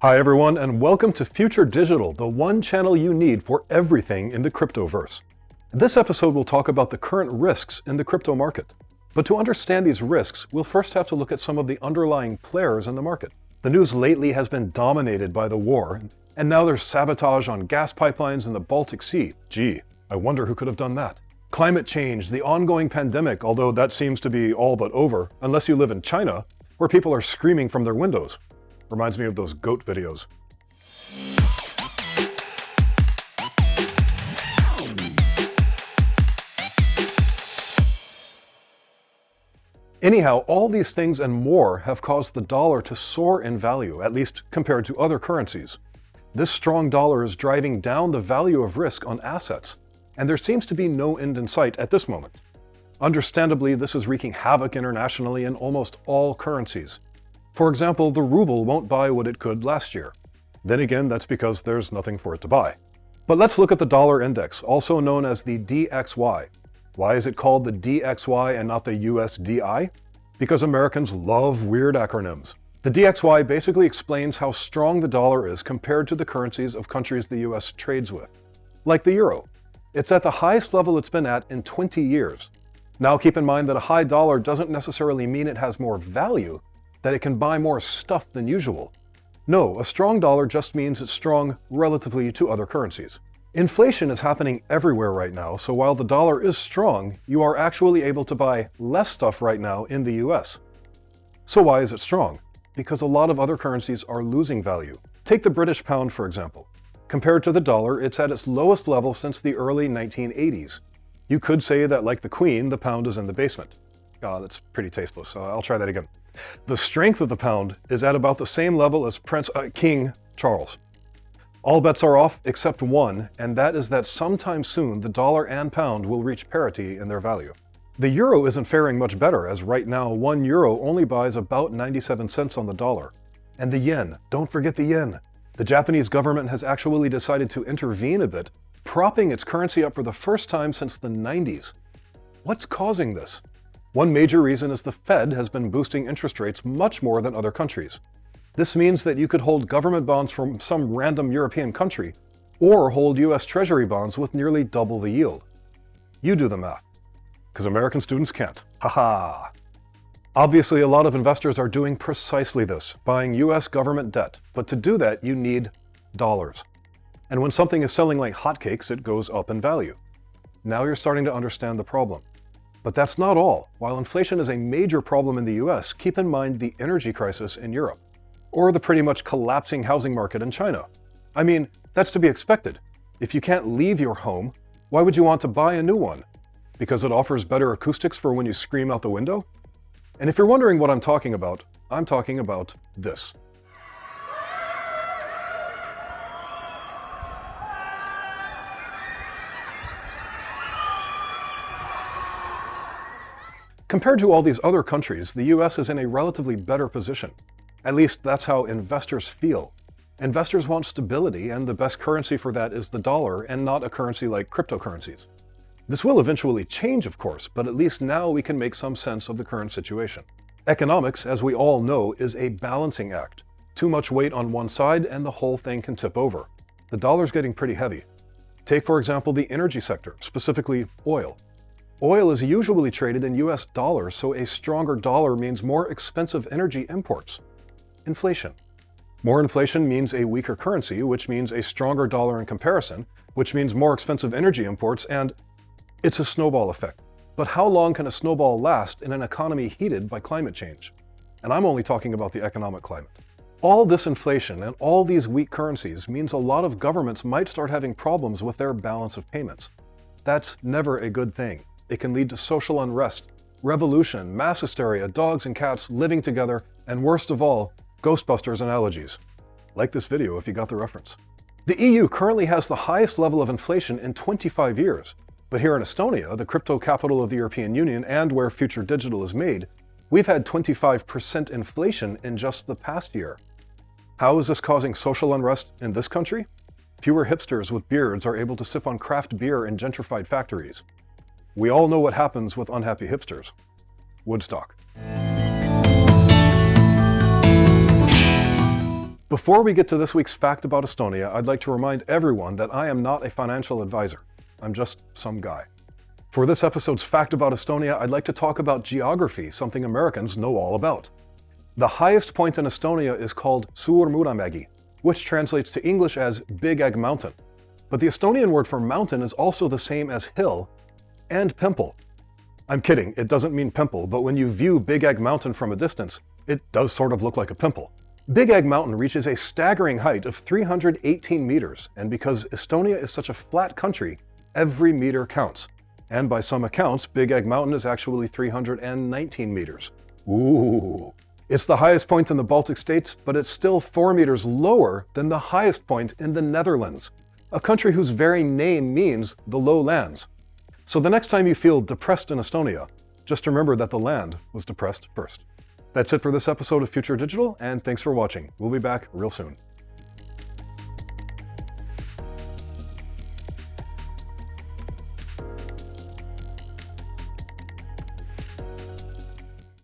Hi everyone, and welcome to Future Digital, the one channel you need for everything in the cryptoverse. In this episode, we'll talk about the current risks in the crypto market. But to understand these risks, we'll first have to look at some of the underlying players in the market. The news lately has been dominated by the war, and now there's sabotage on gas pipelines in the Baltic Sea. Gee, I wonder who could have done that. Climate change, the ongoing pandemic, although that seems to be all but over, unless you live in China, where people are screaming from their windows. Reminds me of those goat videos. Anyhow, all these things and more have caused the dollar to soar in value, at least compared to other currencies. This strong dollar is driving down the value of risk on assets, and there seems to be no end in sight at this moment. Understandably, this is wreaking havoc internationally in almost all currencies. For example, the ruble won't buy what it could last year. Then again, that's because there's nothing for it to buy. But let's look at the dollar index, also known as the DXY. Why is it called the DXY and not the USDI? Because Americans love weird acronyms. The DXY basically explains how strong the dollar is compared to the currencies of countries the US trades with. Like the euro. It's at the highest level it's been at in 20 years. Now keep in mind that a high dollar doesn't necessarily mean it has more value, that it can buy more stuff than usual. No, a strong dollar just means it's strong relatively to other currencies. Inflation is happening everywhere right now, so while the dollar is strong, you are actually able to buy less stuff right now in the US. So why is it strong? Because a lot of other currencies are losing value. Take the British pound, for example. Compared to the dollar, it's at its lowest level since the early 1980s. You could say that, like the Queen, the pound is in the basement. That's pretty tasteless. I'll try that again. The strength of the pound is at about the same level as King Charles. All bets are off except one, and that is that sometime soon the dollar and pound will reach parity in their value. The euro isn't faring much better, as right now 1 euro only buys about 97 cents on the dollar. And the yen, don't forget the yen. The Japanese government has actually decided to intervene a bit, propping its currency up for the first time since the 90s. What's causing this? One major reason is the Fed has been boosting interest rates much more than other countries. This means that you could hold government bonds from some random European country, or hold US Treasury bonds with nearly double the yield. You do the math, because American students can't. Haha! Obviously, a lot of investors are doing precisely this, buying US government debt, but to do that, you need dollars. And when something is selling like hotcakes, it goes up in value. Now you're starting to understand the problem. But that's not all. While inflation is a major problem in the US, keep in mind the energy crisis in Europe, or the pretty much collapsing housing market in China. I mean, that's to be expected. If you can't leave your home, why would you want to buy a new one? Because it offers better acoustics for when you scream out the window? And if you're wondering what I'm talking about this. Compared to all these other countries, the US is in a relatively better position. At least that's how investors feel. Investors want stability, and the best currency for that is the dollar and not a currency like cryptocurrencies. This will eventually change, of course, but at least now we can make some sense of the current situation. Economics, as we all know, is a balancing act. Too much weight on one side and the whole thing can tip over. The dollar's getting pretty heavy. Take, for example, the energy sector, specifically oil. Oil is usually traded in US dollars, so a stronger dollar means more expensive energy imports. Inflation. More inflation means a weaker currency, which means a stronger dollar in comparison, which means more expensive energy imports, and it's a snowball effect. But how long can a snowball last in an economy heated by climate change? And I'm only talking about the economic climate. All this inflation and all these weak currencies means a lot of governments might start having problems with their balance of payments. That's never a good thing. It can lead to social unrest, revolution, mass hysteria, dogs and cats living together, and worst of all, Ghostbusters analogies. Like this video if you got the reference. The EU currently has the highest level of inflation in 25 years, but here in Estonia, the crypto capital of the European Union and where Future Digital is made, we've had 25% inflation in just the past year. How is this causing social unrest in this country? Fewer hipsters with beards are able to sip on craft beer in gentrified factories. We all know what happens with unhappy hipsters. Woodstock. Before we get to this week's fact about Estonia, I'd like to remind everyone that I am not a financial advisor. I'm just some guy. For this episode's fact about Estonia, I'd like to talk about geography, something Americans know all about. The highest point in Estonia is called Suurmuuramägi, which translates to English as Big Egg Mountain. But the Estonian word for mountain is also the same as hill and pimple. I'm kidding, it doesn't mean pimple, but when you view Big Egg Mountain from a distance, it does sort of look like a pimple. Big Egg Mountain reaches a staggering height of 318 meters, and because Estonia is such a flat country, every meter counts. And by some accounts, Big Egg Mountain is actually 319 meters. Ooh. It's the highest point in the Baltic states, but it's still 4 meters lower than the highest point in the Netherlands, a country whose very name means the low lands. So the next time you feel depressed in Estonia, just remember that the land was depressed first. That's it for this episode of Future Digital, and thanks for watching. We'll be back real soon.